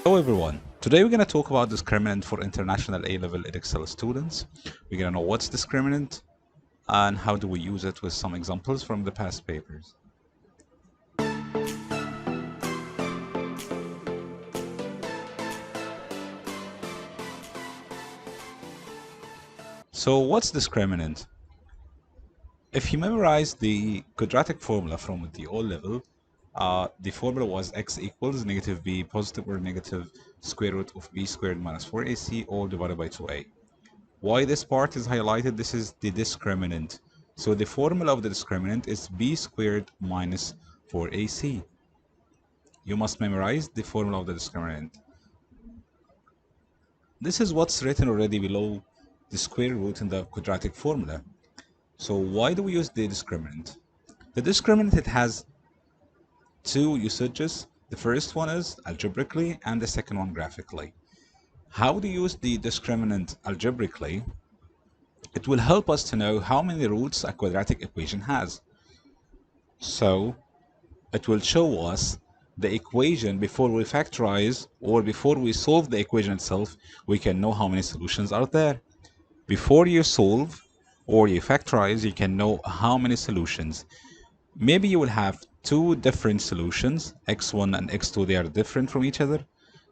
Hello everyone, today we're going to talk about discriminant for international A-level Edexcel students. We're going to know what's discriminant and how do we use it with some examples from the past papers. So what's discriminant? If you memorize the quadratic formula from the O level, the formula was x equals negative b positive or negative square root of b squared minus 4ac all divided by 2a. Why this part is highlighted? This is the discriminant. So the formula of the discriminant is b squared minus 4ac. You must memorize the formula of the discriminant. This is what's written already below the square root in the quadratic formula. So why do we use the discriminant? The discriminant, it has two usages. The first one is algebraically and the second one graphically. How to use the discriminant algebraically? It will help us to know how many roots a quadratic equation has. So it will show us the equation before we factorize or before we solve the equation itself. We can know how many solutions are there. Before you solve or you factorize, you can know how many solutions. Maybe you will have two different solutions, x1 and x2, they are different from each other.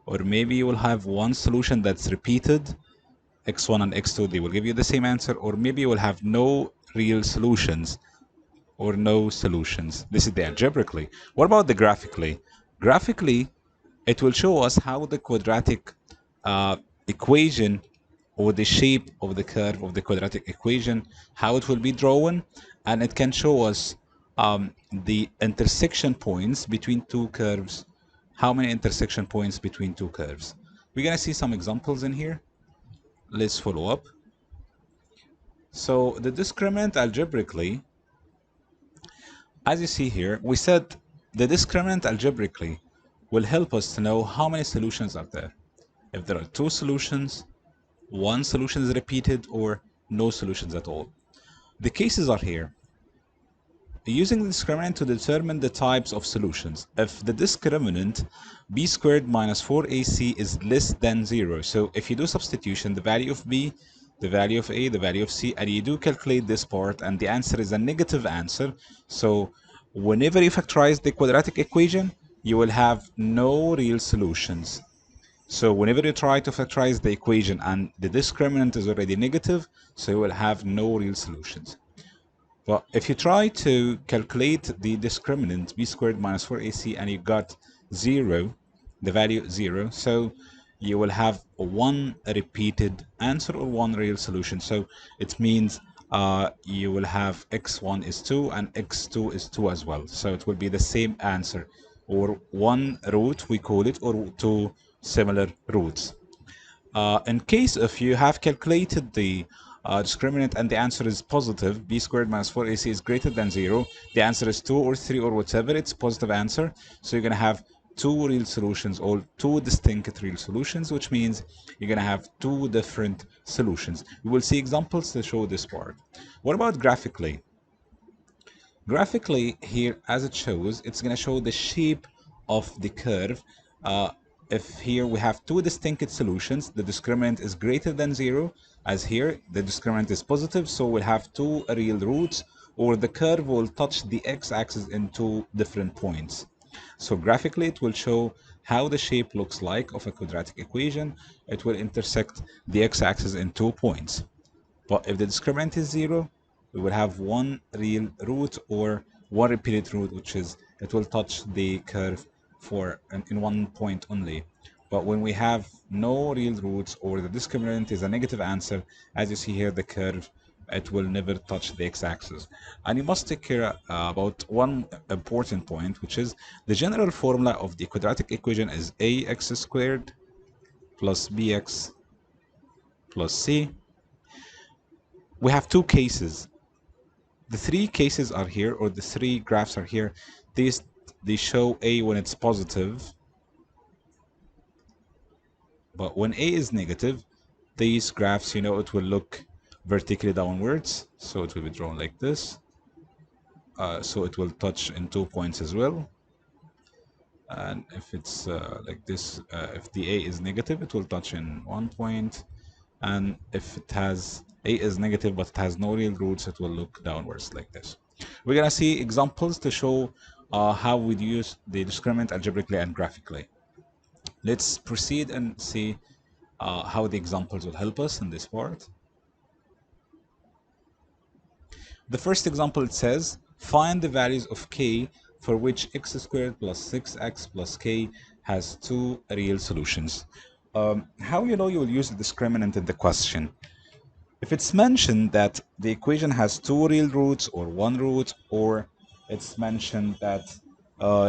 Or maybe you will have one solution that's repeated, x1 and x2, they will give you the same answer. Or maybe you will have no real solutions or no solutions. This is the algebraically. What about the graphically? Graphically, it will show us how the quadratic equation or the shape of the curve of the quadratic equation, how it will be drawn, and it can show us the intersection points between two curves, how many intersection points between two curves. We're going to see some examples in here. Let's follow up. So the discriminant algebraically, as you see here, we said the discriminant algebraically will help us to know how many solutions are there. If there are two solutions, one solution is repeated, or no solutions at all. The cases are here. Using the discriminant to determine the types of solutions. If the discriminant b squared minus 4ac is less than 0, so if you do substitution, the value of b, the value of a, the value of c, and you do calculate this part, and the answer is a negative answer, so whenever you factorize the quadratic equation, you will have no real solutions. So whenever you try to factorize the equation and the discriminant is already negative, so you will have no real solutions. But if you try to calculate the discriminant b squared minus 4ac and you got 0, the value 0, so you will have one repeated answer or one real solution. So it means you will have x1 is 2 and x2 is 2 as well. So it will be the same answer, or one root we call it, or two similar roots. In case if you have calculated the discriminant and the answer is positive, b squared minus 4ac is greater than 0, the answer is 2 or 3 or whatever, it's a positive answer. So you're going to have two real solutions or two distinct real solutions, which means you're going to have two different solutions. We will see examples to show this part. What about graphically? Graphically here, as it shows, it's going to show the shape of the curve. If here we have two distinct solutions, the discriminant is greater than 0, as here the discriminant is positive, so we'll have two real roots, or the curve will touch the x-axis in two different points. So graphically it will show how the shape looks like of a quadratic equation. It will intersect the x-axis in 2 points. But if the discriminant is 0, we will have one real root or one repeated root, which is it will touch the curve for in 1 point only. But when we have no real roots or the discriminant is a negative answer, as you see here, the curve, it will never touch the x-axis. And you must take care about one important point, which is the general formula of the quadratic equation is ax squared plus bx plus c. We have two cases. The three cases are here, or the three graphs are here. They show a when it's positive, but when a is negative, these graphs, you know, it will look vertically downwards, so it will be drawn like this. So it will touch in 2 points as well. and if it's like this, if the A is negative, it will touch in 1 point, and if it has A is negative but it has no real roots, it will look downwards like this. We're gonna see examples to show how we'd use the discriminant algebraically and graphically. Let's proceed and see how the examples will help us in this part. The first example, it says, find the values of k for which x squared plus 6x plus k has two real solutions. How you know you will use the discriminant in the question? If it's mentioned that the equation has two real roots or one root, or it's mentioned that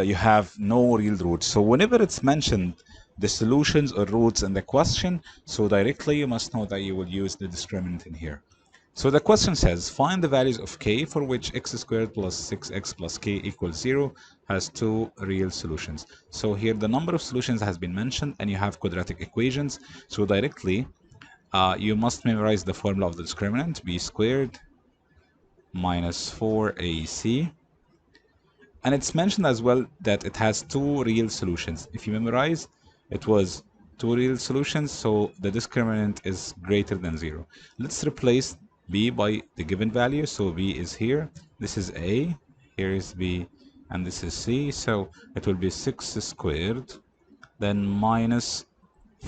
you have no real roots. So whenever it's mentioned the solutions or roots in the question, so directly you must know that you will use the discriminant in here. So the question says, find the values of k for which x squared plus 6x plus k equals 0 has two real solutions. So here the number of solutions has been mentioned, and you have quadratic equations. So directly, you must memorize the formula of the discriminant, b squared minus 4ac. And it's mentioned as well that it has two real solutions. If you memorize, it was two real solutions, so the discriminant is greater than 0. Let's replace b by the given value. So b is here, this is a, here is b, and this is c. So it will be 6 squared, then minus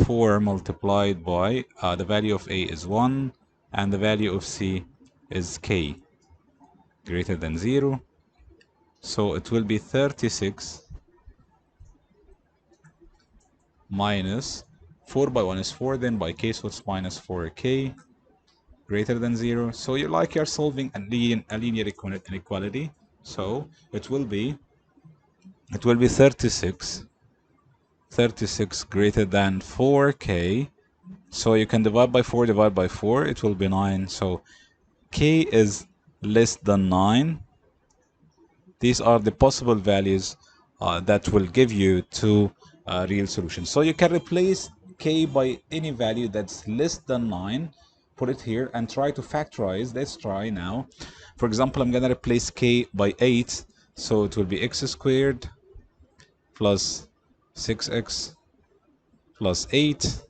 4 multiplied by the value of a is 1, and the value of c is k greater than 0. So it will be 36 minus 4 by 1 is 4, then by k, so it's minus 4k greater than 0. So you're solving a linear inequality. So it will be 36 greater than 4k. So you can divide by 4, it will be 9. So k is less than 9. These are the possible values that will give you two real solutions. So you can replace k by any value that's less than 9, put it here, and try to factorize. Let's try now. For example, I'm going to replace k by 8. So it will be x squared plus 6x plus 8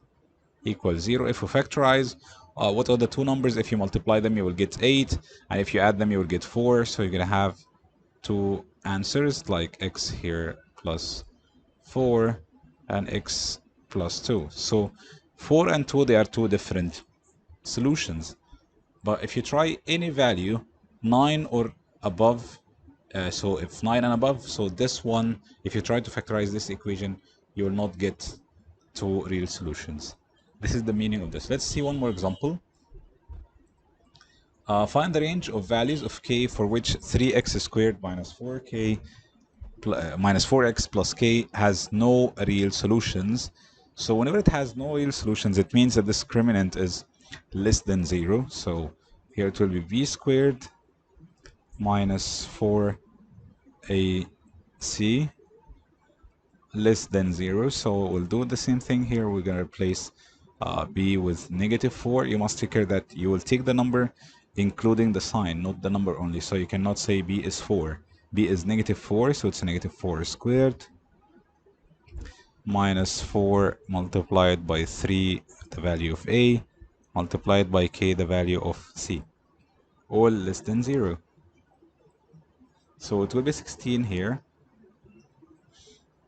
equals 0. If we factorize, what are the two numbers? If you multiply them, you will get 8, and if you add them, you will get 4. So you're going to have two answers, like x here plus 4 and x plus 2. So 4 and 2, they are two different solutions. But if you try any value 9 or above, so if 9 and above, so this one, if you try to factorize this equation, you will not get two real solutions. This is the meaning of this. Let's see one more example. Find the range of values of k for which 3x squared minus 4k minus 4x plus k has no real solutions. So whenever it has no real solutions, it means that the discriminant is less than 0. So here it will be b squared minus 4ac less than 0. So we'll do the same thing here. We're going to replace b with negative 4. You must take care that you will take the number including the sign, not the number only. So you cannot say b is 4. b is negative 4, so it's a negative 4 squared minus 4 multiplied by 3, the value of a, multiplied by k, the value of c, all less than 0. So it will be 16 here.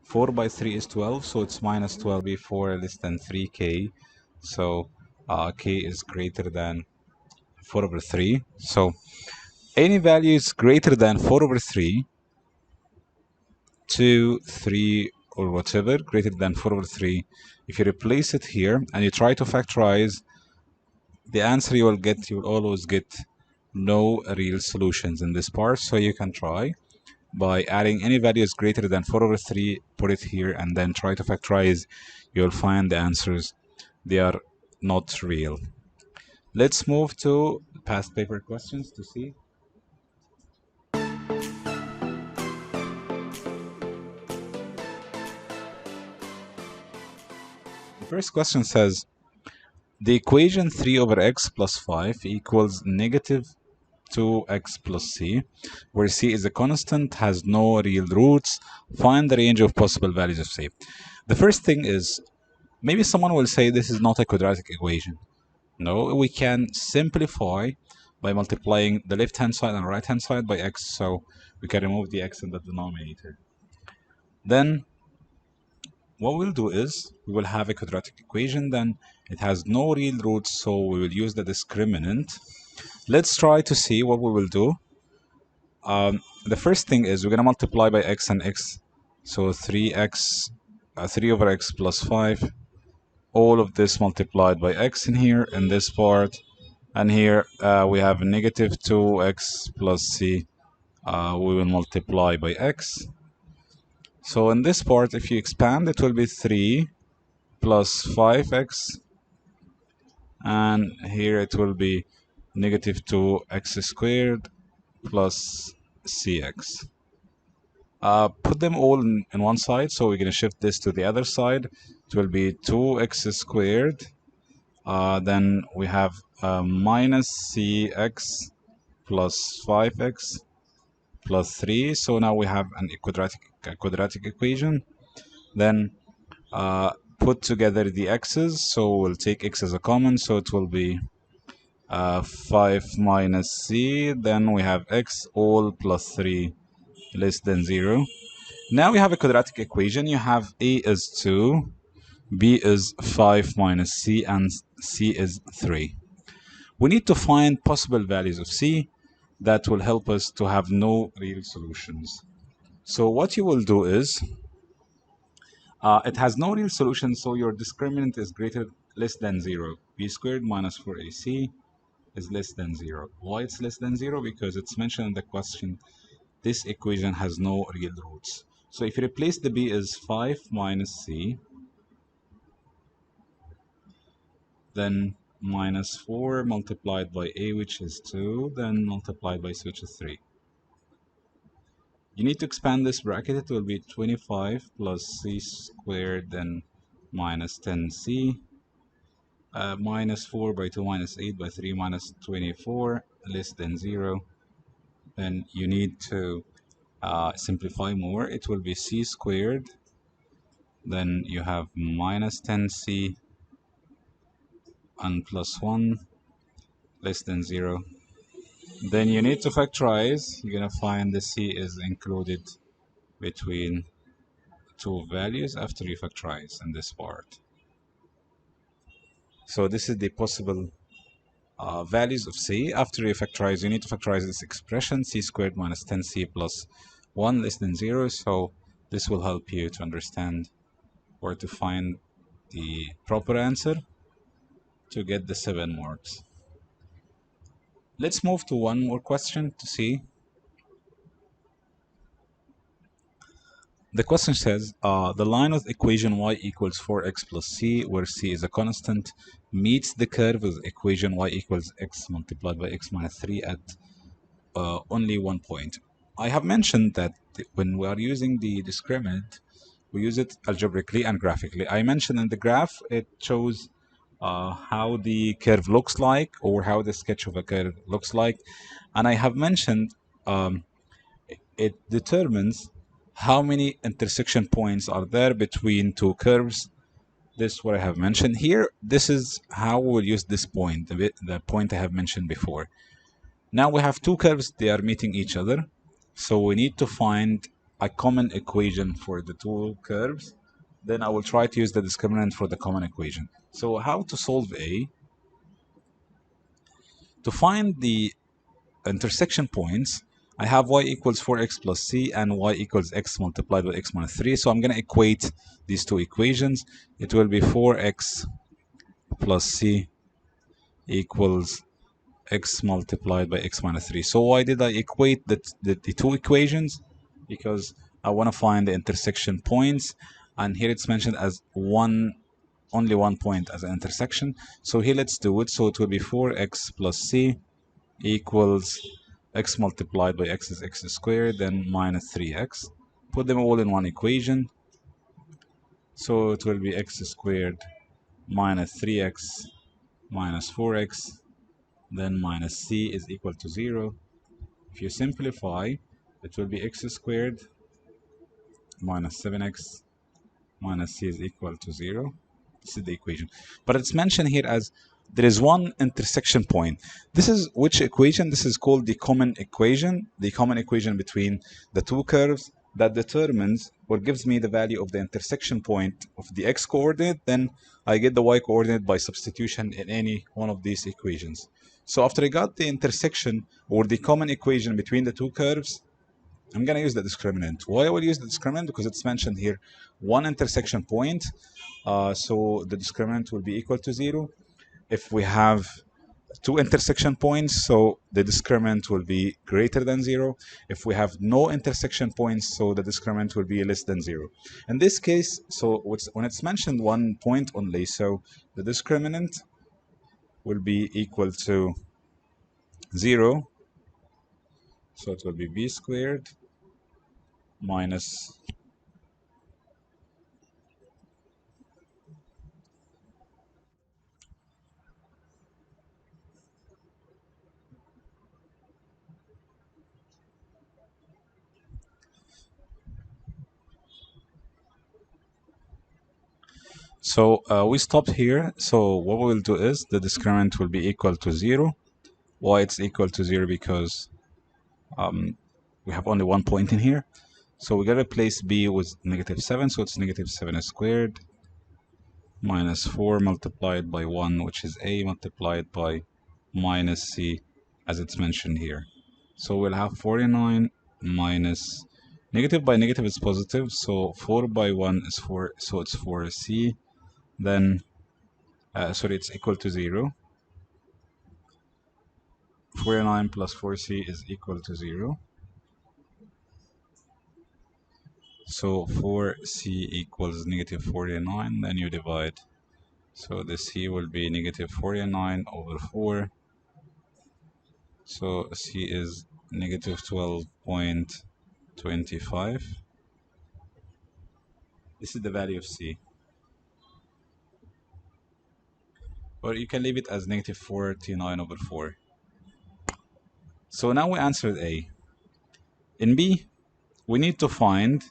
4 by 3 is 12, so it's minus 12 before less than 3k. So k is greater than 4 over 3. So any value is greater than 4 over 3, 2, 3, or whatever, greater than 4 over 3. If you replace it here and you try to factorize, the answer you will always get no real solutions in this part. So you can try by adding any values greater than 4 over 3, put it here, and then try to factorize. You'll find the answers, they are not real. Let's move to past paper questions to see. The first question says, the equation 3 over x plus 5 equals negative 2x plus c, where c is a constant, has no real roots. Find the range of possible values of c. The first thing is, maybe someone will say this is not a quadratic equation. No, we can simplify by multiplying the left-hand side and right-hand side by x, so we can remove the x in the denominator. Then what we'll do is we will have a quadratic equation, then it has no real roots, so we will use the discriminant. Let's try to see what we will do. The first thing is we're going to multiply by x and x, so 3x, 3 over x plus 5, all of this multiplied by x in here in this part, and here we have negative 2x plus c, we will multiply by x. So in this part, if you expand, it will be 3 plus 5x, and here it will be negative 2x squared plus cx. Put them all in one side, so we're going to shift this to the other side. It will be 2x squared, then we have minus cx plus 5x plus 3. So now we have a quadratic equation. Then put together the x's, so we'll take x as a common, so it will be 5 minus c, then we have x all plus 3 less than 0. Now we have a quadratic equation. You have a is 2, b is 5 minus c, and c is 3. We need to find possible values of c that will help us to have no real solutions. So what you will do is, it has no real solution, so your discriminant is less than 0. b squared minus 4ac is less than 0. Why it's less than 0? Because it's mentioned in the question, this equation has no real roots. So if you replace the b is 5 minus c, then minus 4 multiplied by a, which is 2, then multiplied by c, which is 3. You need to expand this bracket. It will be 25 plus c squared, then minus 10c, minus 4 by 2 minus 8 by 3 minus 24 less than 0. Then you need to simplify more. It will be c squared, then you have minus 10c and plus 1 less than 0. Then you need to factorize. You're going to find the c is included between two values after you factorize in this part. So this is the possible values of c. After you factorize, you need to factorize this expression, c squared minus 10c plus 1 less than 0. So this will help you to understand where to find the proper answer to get the 7 marks. Let's move to one more question to see. The question says, the line with equation y equals 4x plus c, where c is a constant, meets the curve with equation y equals x multiplied by x minus 3 at only one point. I have mentioned that when we are using the discriminant, we use it algebraically and graphically. I mentioned in the graph, it shows how the curve looks like, or how the sketch of a curve looks like. And I have mentioned it determines how many intersection points are there between two curves. This is what I have mentioned here. This is how we'll use this point, the point I have mentioned before. Now we have two curves, they are meeting each other. So we need to find a common equation for the two curves. Then I will try to use the discriminant for the common equation. So how to solve A? To find the intersection points, I have y equals 4x plus c and y equals x multiplied by x minus 3. So I'm going to equate these two equations. It will be 4x plus c equals x multiplied by x minus 3. So why did I equate the two equations? Because I want to find the intersection points, and here it's mentioned as only one point as an intersection. So here let's do it. So it will be 4x plus c equals x multiplied by x is x squared, then minus 3x. Put them all in one equation. So it will be x squared minus 3x minus 4x then minus c is equal to 0. If you simplify, it will be x squared minus 7x minus c is equal to 0. This is the equation. But it's mentioned here as there is one intersection point. This is which equation? This is called the common equation. The common equation between the two curves that determines or gives me the value of the intersection point of the x coordinate. Then I get the y coordinate by substitution in any one of these equations. So after I got the intersection or the common equation between the two curves, I'm going to use the discriminant. Why I will use the discriminant? Because it's mentioned here one intersection point. So the discriminant will be equal to 0. If we have two intersection points, so the discriminant will be greater than 0. If we have no intersection points, so the discriminant will be less than 0. In this case, so when it's mentioned one point only, so the discriminant will be equal to 0. So it will be b squared minus So we stopped here. So what we'll do is the discriminant will be equal to 0. Why it's equal to 0? Because we have only one point in here. So we're going to replace b with negative 7. So it's negative 7 squared minus 4 multiplied by 1, which is a, multiplied by minus c, as it's mentioned here. So we'll have 49 minus negative by negative is positive. So 4 by 1 is 4. So it's 4c. Then sorry, it's equal to 0. 49 plus 4c is equal to 0. So 4c equals negative 49, then you divide. So the c will be negative 49 over 4. So c is negative 12.25. This is the value of c. Or you can leave it as negative 49 over 4. So now we answered A. In B, we need to find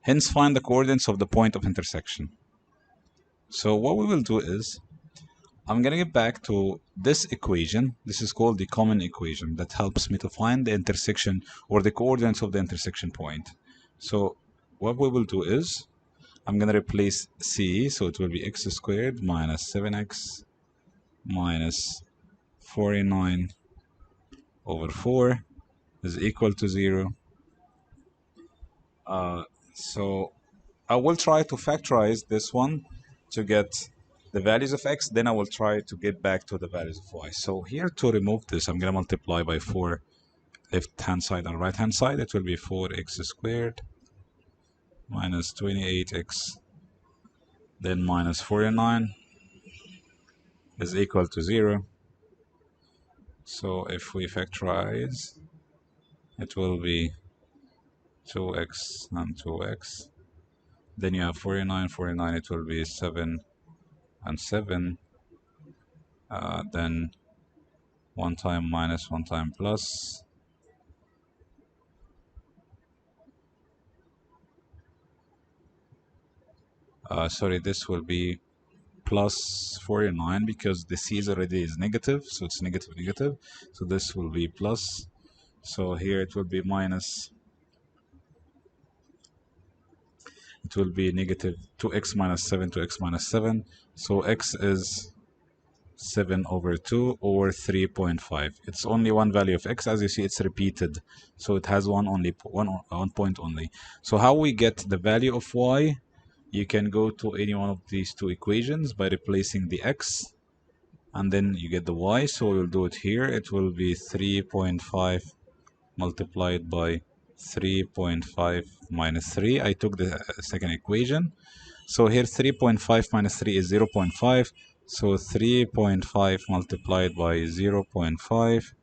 the coordinates of the point of intersection. So what we will do is, I'm going to get back to this equation. This is called the common equation that helps me to find the intersection or the coordinates of the intersection point. So what we will do is, I'm going to replace c, so it will be x squared minus 7x minus 49 over 4 is equal to 0. So I will try to factorize this one to get the values of x, then I will try to get back to the values of y. So here to remove this, I'm going to multiply by 4 left hand side and right hand side. It will be 4x squared minus 28x, then minus 49 is equal to 0. So if we factorize, it will be 2x and 2x. Then you have 49, it will be 7 and 7. Then 1 time minus 1 time plus. Sorry, this will be plus 49 because the c is already negative, so it's negative negative. So this will be plus. So here it will be minus. It will be negative 2x minus 7 to x minus 7. So x is 7 over 2 or 3.5. It's only one value of x. As you see, it's repeated. So it has one point only. So how we get the value of y? You can go to any one of these two equations by replacing the x, and then you get the y. So we'll do it here. It will be 3.5 multiplied by 3.5 minus 3. I took the second equation. So here 3.5 minus 3 is 0.5. So 3.5 multiplied by 0.5,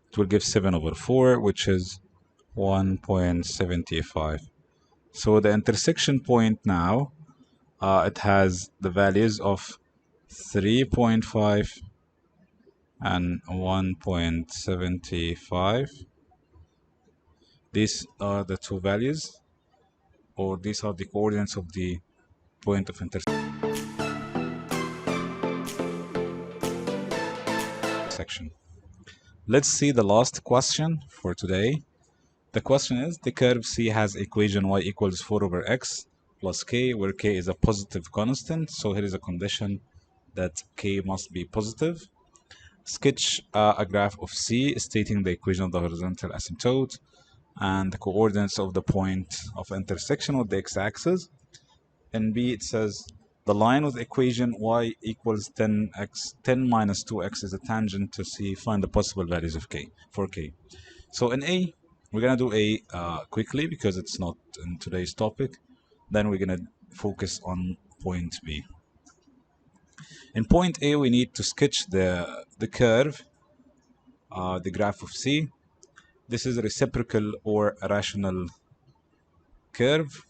it will give 7 over 4, which is 1.75. So the intersection point now, it has the values of 3.5 and 1.75. These are the two values, or these are the coordinates of the point of intersection. Let's see the last question for today. The question is, the curve C has equation y equals 4 over x plus k, where k is a positive constant. So here is a condition that k must be positive. Sketch a graph of C stating the equation of the horizontal asymptote and the coordinates of the point of intersection with the x-axis. In B, it says the line with equation y equals 10x, 10 minus 2x is a tangent to C. Find the possible values of k for k. So in A, we're gonna do A quickly because it's not in today's topic. Then we're gonna focus on point B. In point A, we need to sketch the curve, the graph of C. This is a reciprocal or a rational curve.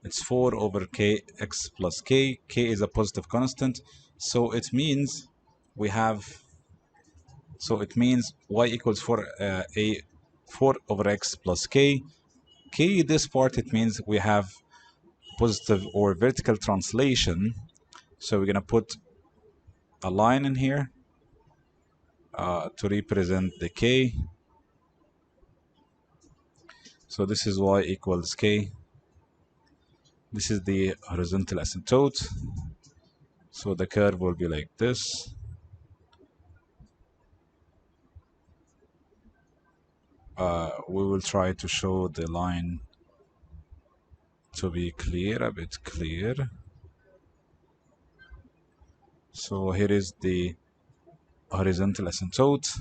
It's 4 over kx plus k. K is a positive constant, so it means we have. So it means y equals 4 over x plus k. K, this part, it means we have positive or vertical translation. So we're gonna put a line in here to represent the k. So this is y equals k. This is the horizontal asymptote. So the curve will be like this. We will try to show the line to be clear, a bit clear. So here is the horizontal asymptote.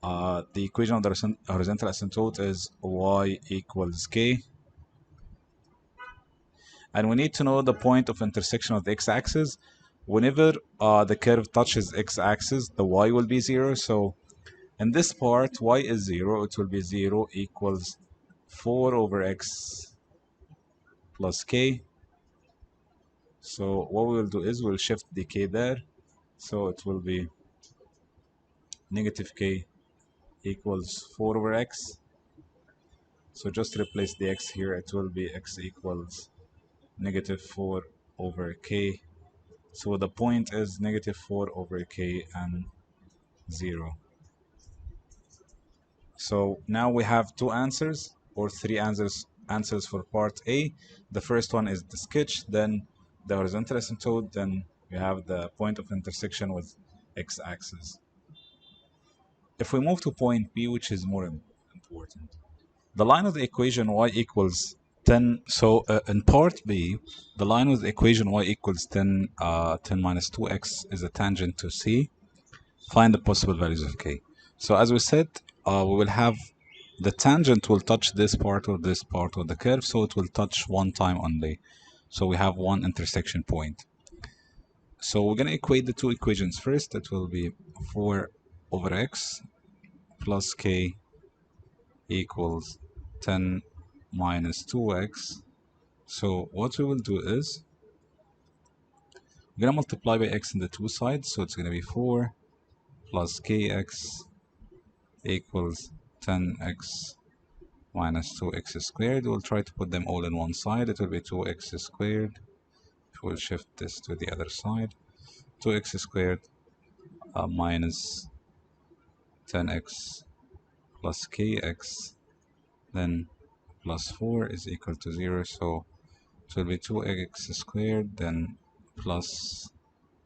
The equation of the horizontal asymptote is y equals k. And we need to know the point of intersection of the x-axis. Whenever the curve touches x-axis, the y will be 0. So in this part, y is 0. It will be 0 equals 4 over x plus k. So what we will do is we'll shift the k there. So it will be negative k equals 4 over x. So just replace the x here. It will be x equals negative 4 over k. So the point is negative 4 over k and 0. So now we have two answers or three answers for part A. The first one is the sketch, then the horizontal asymptote, then we have the point of intersection with x-axis. If we move to point B, which is more important, the line of the equation y equals 10. So in part B, the line with the equation y equals 10, 10 minus 2x is a tangent to C. Find the possible values of k. So as we said, we will have the tangent will touch this part of the curve, so it will touch one time only. So we have one intersection point. So we're going to equate the two equations first. It will be 4 over x plus k equals 10 minus 2x. So what we will do is we're going to multiply by x in the two sides. So it's going to be 4 plus kx equals 10x minus 2x squared. We'll try to put them all in one side. It will be 2x squared. We'll shift this to the other side. 2x squared minus 10x plus kx, then plus 4 is equal to 0. So it will be 2x squared, then plus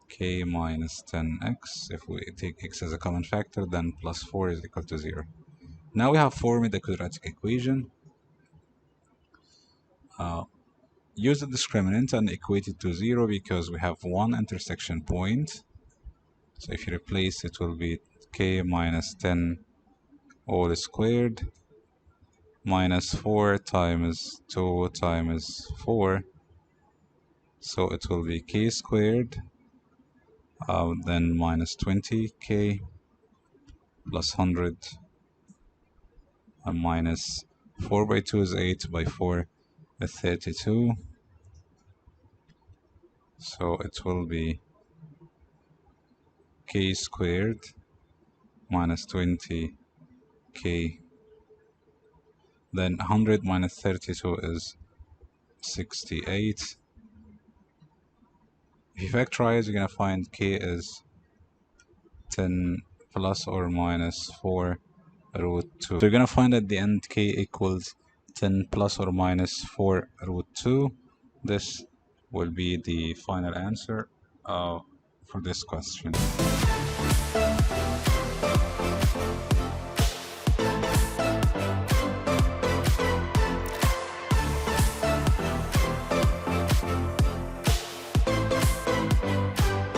k minus 10x. If we take x as a common factor, then plus 4 is equal to 0. Now we have formed the quadratic equation. Use the discriminant and equate it to 0 because we have one intersection point. So if you replace, it will be k minus 10 all squared minus 4 times 2 times 4. So it will be k squared, then minus 20k plus 100 and minus 4 by 2 is 8 by 4 is 32. So it will be k squared minus 20k. Then 100 minus 32 is 68. If you factorize, you're gonna find k is 10 plus or minus 4 root 2. So you're gonna find at the end k equals 10 plus or minus 4 root 2. This will be the final answer for this question.